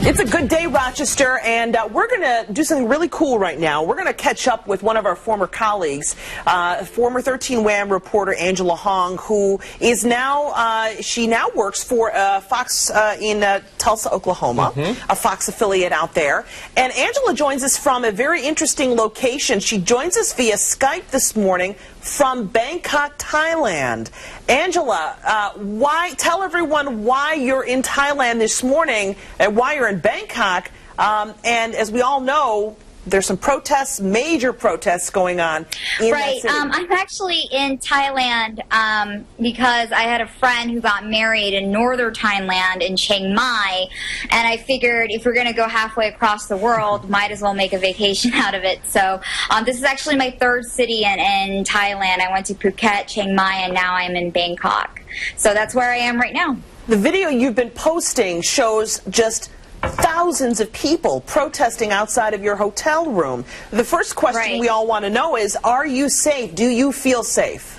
It's a good day, Rochester, and we're going to do something really cool right now. We're going to catch up with one of our former colleagues, former 13 WHAM reporter Angela Hong, who is now, she now works for Fox in Tulsa, Oklahoma, a Fox affiliate out there. And Angela joins us from a very interesting location. She joins us via Skype this morning from Bangkok, Thailand. Angela, tell everyone why you're in Thailand this morning and why you're in Bangkok. And as we all know, there's some protests, major protests going on in that city. I'm actually in Thailand because I had a friend who got married in northern Thailand in Chiang Mai, and I figured if we're going to go halfway across the world, might as well make a vacation out of it. So this is actually my third city in Thailand. I went to Phuket, Chiang Mai, and now I'm in Bangkok. So that's where I am right now. The video you've been posting shows just thousands of people protesting outside of your hotel room. The first question we all want to know is, are you safe? Do you feel safe?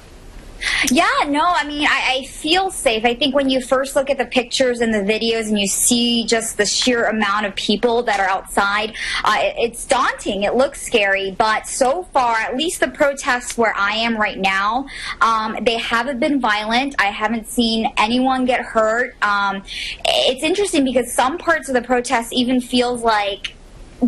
Yeah, no, I mean, I feel safe. I think when you first look at the pictures and the videos and you see just the sheer amount of people that are outside, it's daunting. It looks scary. But so far, at least the protests where I am right now, they haven't been violent. I haven't seen anyone get hurt. It's interesting because some parts of the protest even feels like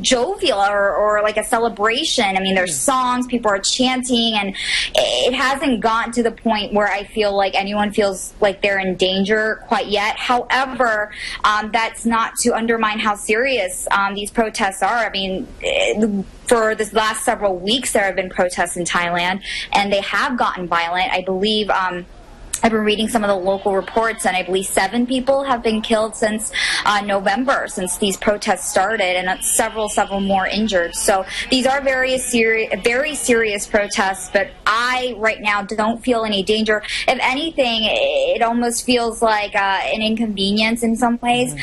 jovial or like a celebration. I mean, there's songs, people are chanting, and it hasn't gotten to the point where I feel like anyone feels like they're in danger quite yet. However, that's not to undermine how serious these protests are. I mean, for this last several weeks, there have been protests in Thailand, and they have gotten violent. I believe I've been reading some of the local reports, and I believe 7 people have been killed since November, since these protests started, and several more injured. So these are very serious protests, but I, right now, don't feel any danger. If anything, it almost feels like an inconvenience in some ways.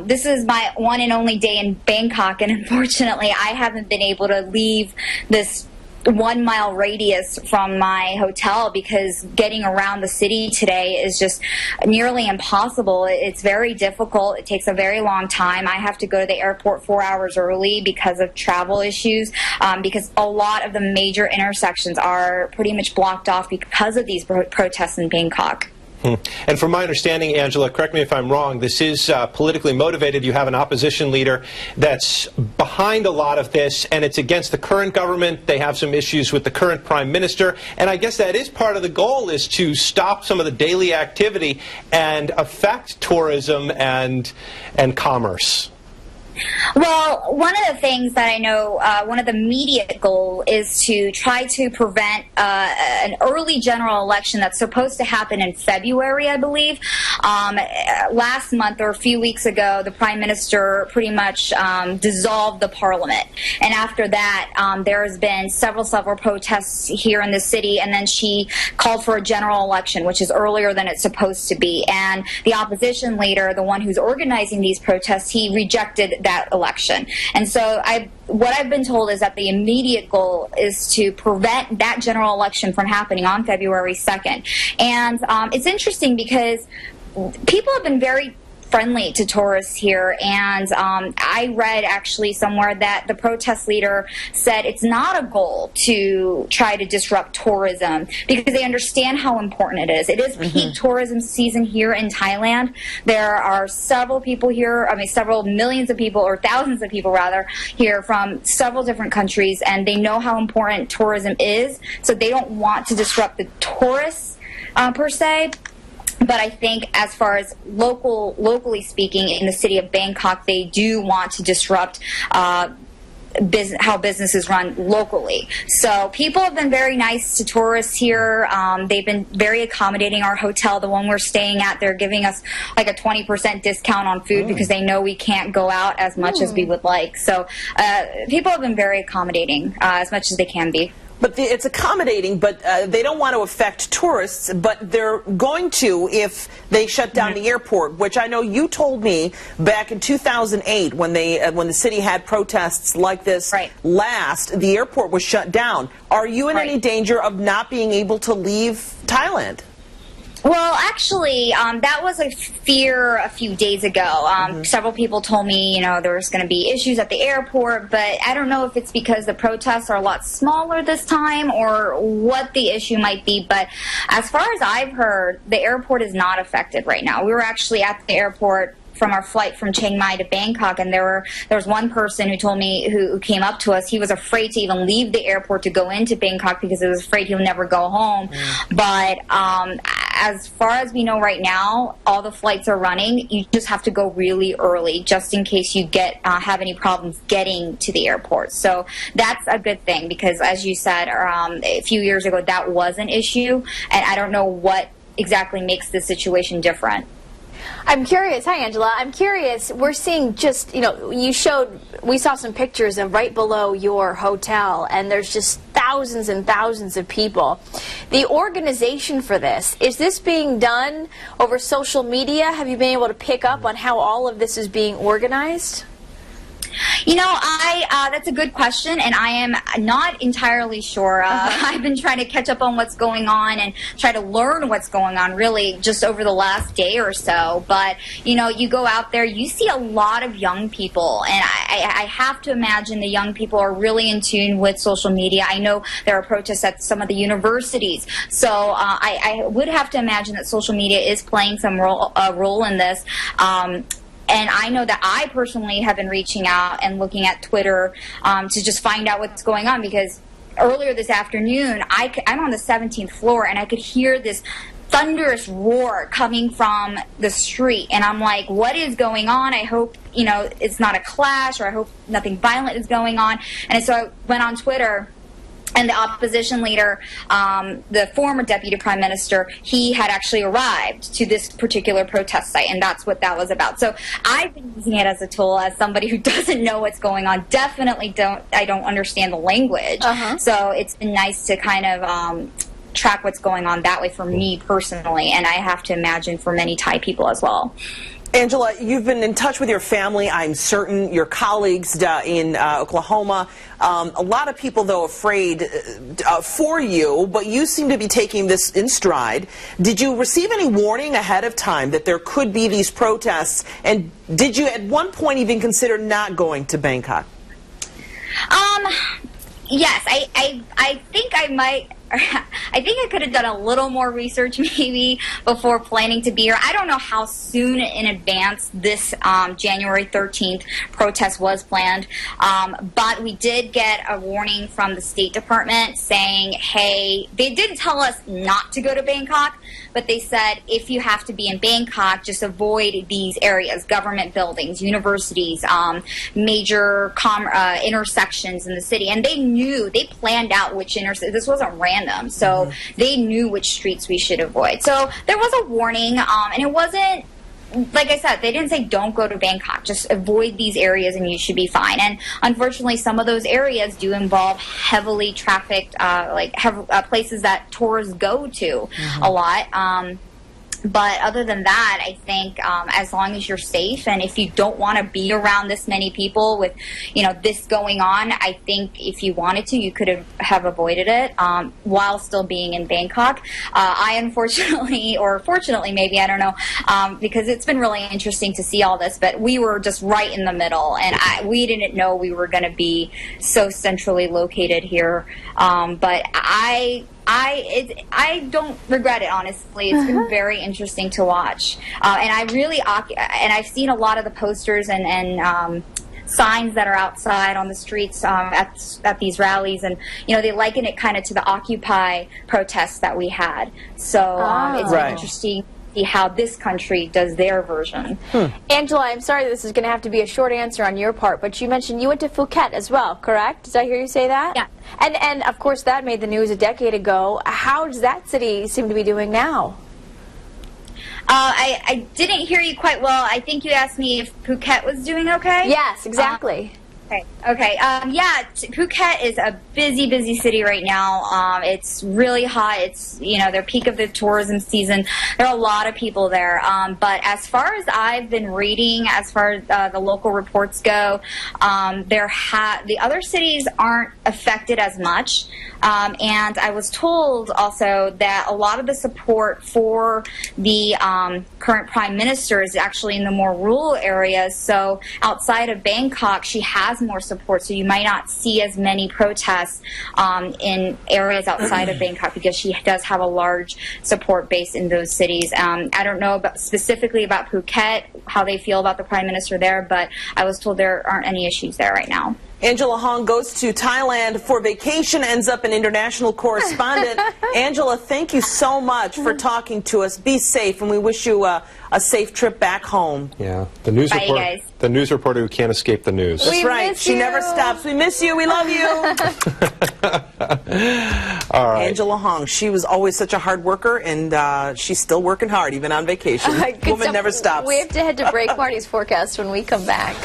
This is my one and only day in Bangkok, and unfortunately, I haven't been able to leave this 1 mile radius from my hotel because getting around the city today is just nearly impossible. It's very difficult. It takes a very long time. I have to go to the airport 4 hours early because of travel issues, because a lot of the major intersections are pretty much blocked off because of these protests in Bangkok. And from my understanding, Angela, correct me if I'm wrong, this is politically motivated. You have an opposition leader that's behind a lot of this, and it's against the current government. They have some issues with the current prime minister, and I guess that is part of the goal, is to stop some of the daily activity and affect tourism and commerce. Well, one of the things that I know, one of the immediate goal is to try to prevent an early general election that's supposed to happen in February, I believe. Last month or a few weeks ago, the Prime Minister pretty much dissolved the parliament. And after that, there has been several protests here in the city, and then she called for a general election, which is earlier than it's supposed to be. And the opposition leader, the one who's organizing these protests, he rejected that election. And so what I've been told is that the immediate goal is to prevent that general election from happening on February 2nd. And it's interesting because people have been very friendly to tourists here, and I read actually somewhere that the protest leader said it's not a goal to try to disrupt tourism because they understand how important it is. It is peak tourism season here in Thailand. There are several people here, I mean several millions of people, or thousands of people rather, here from several different countries, and they know how important tourism is, so they don't want to disrupt the tourists per se. But I think as far as locally speaking, in the city of Bangkok, they do want to disrupt how business is run locally. So people have been very nice to tourists here. They've been very accommodating. Our hotel, the one we're staying at, they're giving us like a 20% discount on food because they know we can't go out as much as we would like. So people have been very accommodating as much as they can be. But it's accommodating, but they don't want to affect tourists, but they're going to if they shut down the airport, which I know you told me back in 2008 when the city had protests like this last, the airport was shut down. Are you in any danger of not being able to leave Thailand? Well, actually, that was a fear a few days ago. Several people told me, there was going to be issues at the airport, but I don't know if it's because the protests are a lot smaller this time or what the issue might be. But as far as I've heard, the airport is not affected right now. We were actually at the airport from our flight from Chiang Mai to Bangkok, and there was one person who told me, who came up to us, he was afraid to even leave the airport to go into Bangkok because he was afraid he'll never go home. But as far as we know right now, all the flights are running. You just have to go really early just in case you have any problems getting to the airport. So that's a good thing because, as you said, a few years ago that was an issue, and I don't know what exactly makes the situation different. I'm curious. Hi, Angela. I'm curious. We're seeing just, we saw some pictures of right below your hotel, and there's just thousands and thousands of people. The organization for this, is this being done over social media? Have you been able to pick up on how all of this is being organized? That's a good question, and I am not entirely sure. I've been trying to catch up on what's going on and try to learn what's going on really just over the last day or so. But, you go out there, you see a lot of young people, and I have to imagine the young people are really in tune with social media. I know there are protests at some of the universities, so I would have to imagine that social media is playing some role in this. And I know that I personally have been reaching out and looking at Twitter to just find out what's going on, because earlier this afternoon, I'm on the 17th floor, and I could hear this thunderous roar coming from the street. And I'm like, what is going on? I hope, it's not a clash, or I hope nothing violent is going on. And so I went on Twitter, and the opposition leader, the former deputy prime minister, he had actually arrived to this particular protest site, and that's what that was about. So I've been using it as a tool, as somebody who doesn't know what's going on. Definitely I don't understand the language. So it's been nice to kind of track what's going on that way for me personally, and I have to imagine for many Thai people as well. Angela, you've been in touch with your family, I'm certain, your colleagues in Oklahoma. A lot of people, though, afraid for you, but you seem to be taking this in stride. Did you receive any warning ahead of time that there could be these protests? And did you at one point even consider not going to Bangkok? Yes, I think I might. I think I could have done a little more research maybe before planning to be here. I don't know how soon in advance this January 13th protest was planned, but we did get a warning from the State Department saying, hey, they didn't tell us not to go to Bangkok, but they said if you have to be in Bangkok, just avoid these areas, government buildings, universities, major intersections in the city. And they planned out which intersections. This wasn't random. So they knew which streets we should avoid. So there was a warning, and it wasn't, like I said, they didn't say don't go to Bangkok, just avoid these areas and you should be fine. And unfortunately, some of those areas do involve heavily trafficked, places that tourists go to a lot. But other than that, I think as long as you're safe, and if you don't want to be around this many people with, this going on, I think if you wanted to, you could have avoided it while still being in Bangkok. I unfortunately, or fortunately maybe, I don't know, because it's been really interesting to see all this, but we were just right in the middle, and we didn't know we were going to be so centrally located here. But I don't regret it, honestly. It's been very interesting to watch, and I've seen a lot of the posters and signs that are outside on the streets at these rallies, and they liken it kind of to the Occupy protests that we had. So it's been interesting to see how this country does their version. Angela, I'm sorry this is going to have to be a short answer on your part, but you mentioned you went to Phuket as well, correct? Did I hear you say that? Yeah. And of course that made the news a decade ago. How does that city seem to be doing now? I didn't hear you quite well. I think you asked me if Phuket was doing okay? Yes, exactly. Okay. Yeah, Phuket is a busy city right now. It's really hot. It's, their peak of the tourism season. There are a lot of people there. But as far as I've been reading, as far as the local reports go, the other cities aren't affected as much. And I was told also that a lot of the support for the current prime minister is actually in the more rural areas. So outside of Bangkok, she has more support. So you might not see as many protests in areas outside of Bangkok because she does have a large support base in those cities. I don't know specifically about Phuket, how they feel about the prime minister there, but I was told there aren't any issues there right now. Angela Hong goes to Thailand for vacation, ends up an international correspondent. Angela, thank you so much for talking to us. Be safe, and we wish you a safe trip back home. Yeah, the news Bye, reporter, guys. The news reporter who can't escape the news. That's right. She never stops. We miss you. We love you. All right. Angela Hong. She was always such a hard worker, and she's still working hard, even on vacation. Woman never stops. We have to head to break. Marty's forecast when we come back.